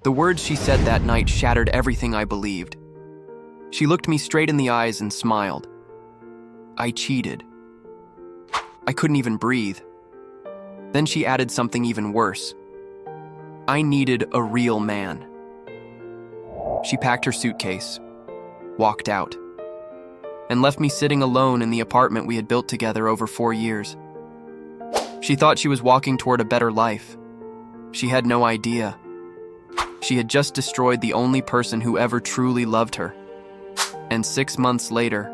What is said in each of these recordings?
The words she said that night shattered everything I believed. She looked me straight in the eyes and smiled. I cheated. I couldn't even breathe. Then she added something even worse. I needed a real man. She packed her suitcase, walked out, and left me sitting alone in the apartment we had built together over 4 years. She thought she was walking toward a better life. She had no idea. She had just destroyed the only person who ever truly loved her. And 6 months later,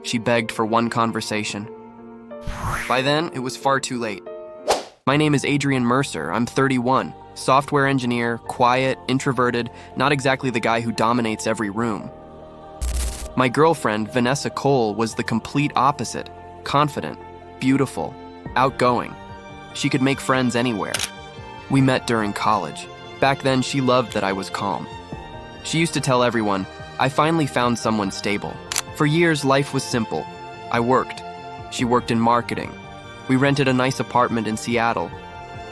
she begged for one conversation. By then, it was far too late. My name is Adrian Mercer. I'm 31, software engineer, quiet, introverted, not exactly the guy who dominates every room. My girlfriend, Vanessa Cole, was the complete opposite. Confident, beautiful, outgoing. She could make friends anywhere. We met during college. Back then, she loved that I was calm. She used to tell everyone, I finally found someone stable. For years, life was simple. I worked. She worked in marketing. We rented a nice apartment in Seattle.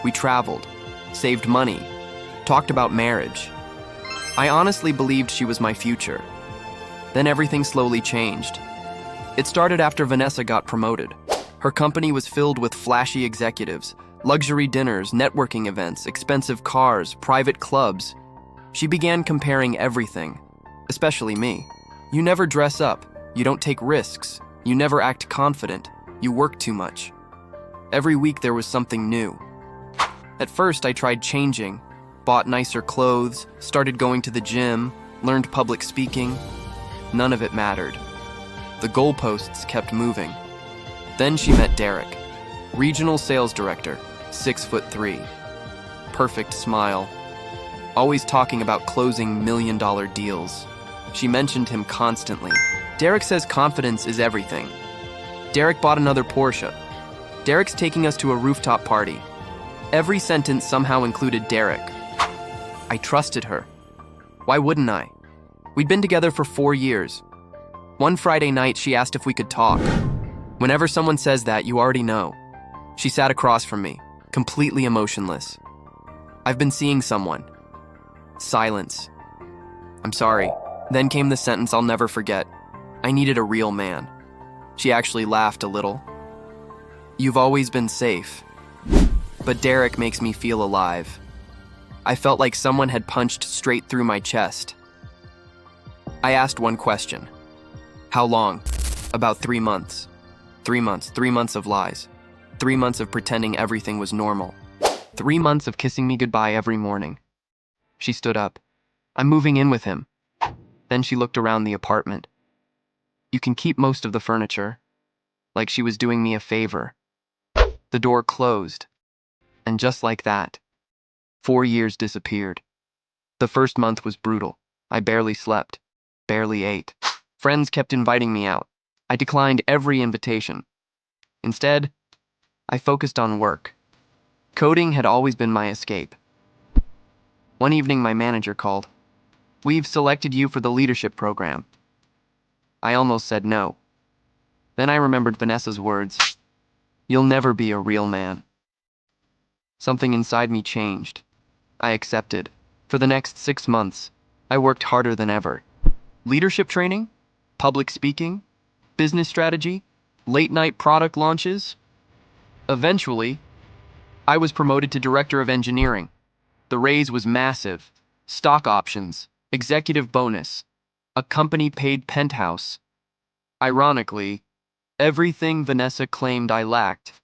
We traveled, saved money, talked about marriage. I honestly believed she was my future. Then everything slowly changed. It started after Vanessa got promoted. Her company was filled with flashy executives, luxury dinners, networking events, expensive cars, private clubs. She began comparing everything, especially me. You never dress up, you don't take risks, you never act confident, you work too much. Every week there was something new. At first I tried changing, bought nicer clothes, started going to the gym, learned public speaking. None of it mattered. The goalposts kept moving. Then she met Derek, regional sales director, 6'3", perfect smile, always talking about closing million-dollar deals. She mentioned him constantly. Derek says confidence is everything. Derek bought another Porsche. Derek's taking us to a rooftop party. Every sentence somehow included Derek. I trusted her. Why wouldn't I? We'd been together for 4 years. One Friday night, she asked if we could talk. Whenever someone says that, you already know. She sat across from me, completely emotionless. I've been seeing someone. Silence. I'm sorry. Then came the sentence I'll never forget. I needed a real man. She actually laughed a little. You've always been safe. But Derek makes me feel alive. I felt like someone had punched straight through my chest. I asked one question. How long? About 3 months. 3 months. 3 months of lies. 3 months of pretending everything was normal. 3 months of kissing me goodbye every morning. She stood up. I'm moving in with him. Then she looked around the apartment. You can keep most of the furniture. Like she was doing me a favor. The door closed. And just like that, 4 years disappeared. The first month was brutal. I barely slept, barely ate. Friends kept inviting me out. I declined every invitation. Instead, I focused on work. Coding had always been my escape. One evening, my manager called. We've selected you for the leadership program. I almost said no. Then I remembered Vanessa's words. You'll never be a real man. Something inside me changed. I accepted. For the next 6 months, I worked harder than ever. Leadership training, public speaking, business strategy, late-night product launches. Eventually, I was promoted to director of engineering. The raise was massive. Stock options, executive bonus, a company-paid penthouse. Ironically, everything Vanessa claimed I lacked,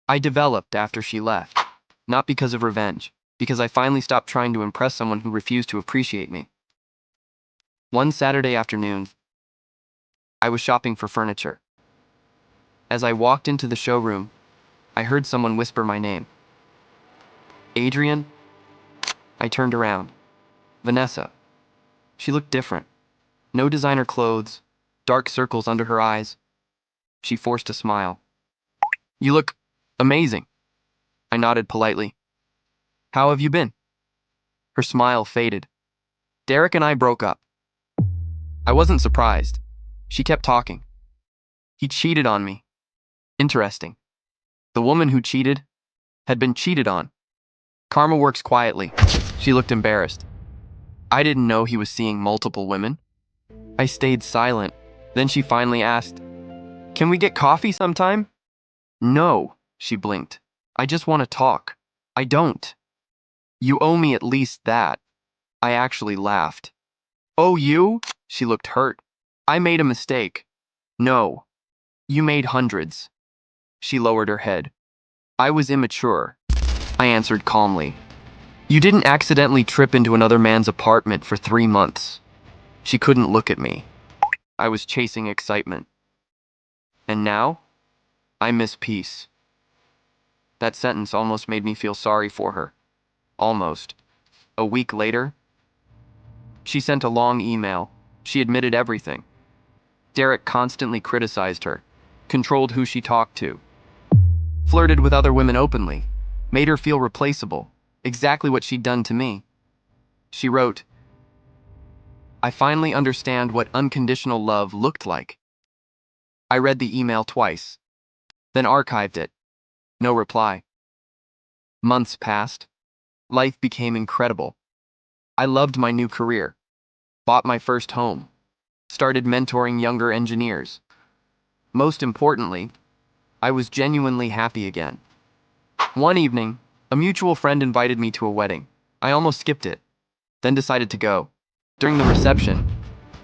I developed after she left. Not because of revenge, because I finally stopped trying to impress someone who refused to appreciate me. One Saturday afternoon, I was shopping for furniture. As I walked into the showroom, I heard someone whisper my name. Adrian? I turned around. Vanessa. She looked different. No designer clothes, dark circles under her eyes. She forced a smile. You look amazing. I nodded politely. How have you been? Her smile faded. Derek and I broke up. I wasn't surprised. She kept talking. He cheated on me. Interesting. The woman who cheated had been cheated on. Karma works quietly. She looked embarrassed. I didn't know he was seeing multiple women. I stayed silent. Then she finally asked, "Can we get coffee sometime?" "No," she blinked. "I just want to talk." "I don't. You owe me at least that." I actually laughed. "Oh, you?" She looked hurt. "I made a mistake." "No. You made hundreds." She lowered her head. "I was immature," I answered calmly. "You didn't accidentally trip into another man's apartment for 3 months." She couldn't look at me. I was chasing excitement. And now, I miss peace. That sentence almost made me feel sorry for her. Almost. A week later, she sent a long email. She admitted everything. Derek constantly criticized her, controlled who she talked to, flirted with other women openly, made her feel replaceable, exactly what she'd done to me. She wrote, "I finally understand what unconditional love looked like." I read the email twice, then archived it. No reply. Months passed. Life became incredible. I loved my new career, bought my first home, started mentoring younger engineers. Most importantly, I was genuinely happy again. One evening, a mutual friend invited me to a wedding. I almost skipped it, then decided to go. During the reception,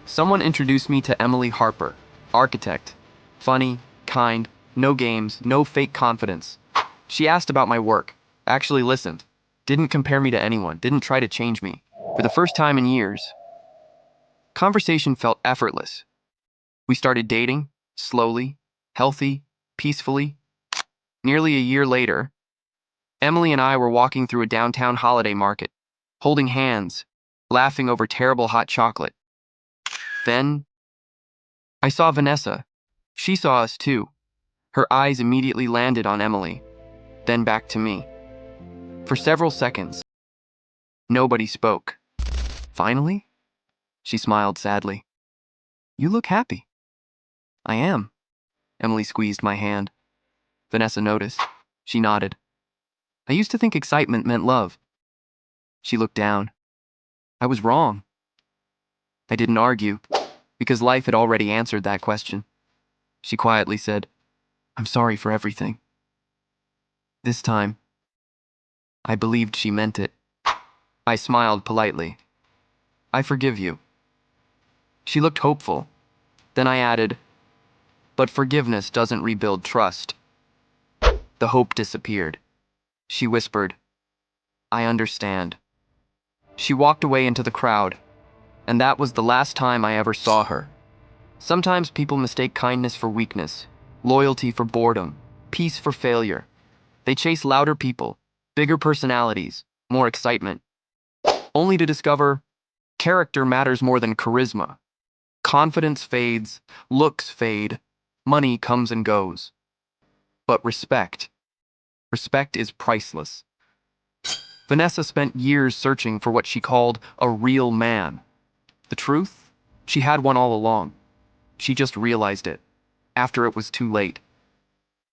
someone introduced me to Emily Harper, architect. Funny, kind, no games, no fake confidence. She asked about my work, actually listened, didn't compare me to anyone, didn't try to change me. For the first time in years, conversation felt effortless. We started dating, slowly, healthy, peacefully. Nearly a year later, Emily and I were walking through a downtown holiday market, holding hands, laughing over terrible hot chocolate. Then, I saw Vanessa. She saw us too. Her eyes immediately landed on Emily, then back to me. For several seconds, nobody spoke. "Finally?" She smiled sadly. "You look happy." "I am." Emily squeezed my hand. Vanessa noticed. She nodded. "I used to think excitement meant love." She looked down. I was wrong. I didn't argue, because life had already answered that question. She quietly said, "I'm sorry for everything." This time, I believed she meant it. I smiled politely. "I forgive you." She looked hopeful. Then I added, "But forgiveness doesn't rebuild trust." The hope disappeared. She whispered, "I understand." She walked away into the crowd, and that was the last time I ever saw her. Sometimes people mistake kindness for weakness, loyalty for boredom, peace for failure. They chase louder people, bigger personalities, more excitement, only to discover character matters more than charisma. Confidence fades, looks fade, money comes and goes. But respect is priceless. Vanessa spent years searching for what she called a real man. The truth? She had one all along. She just realized it, after it was too late.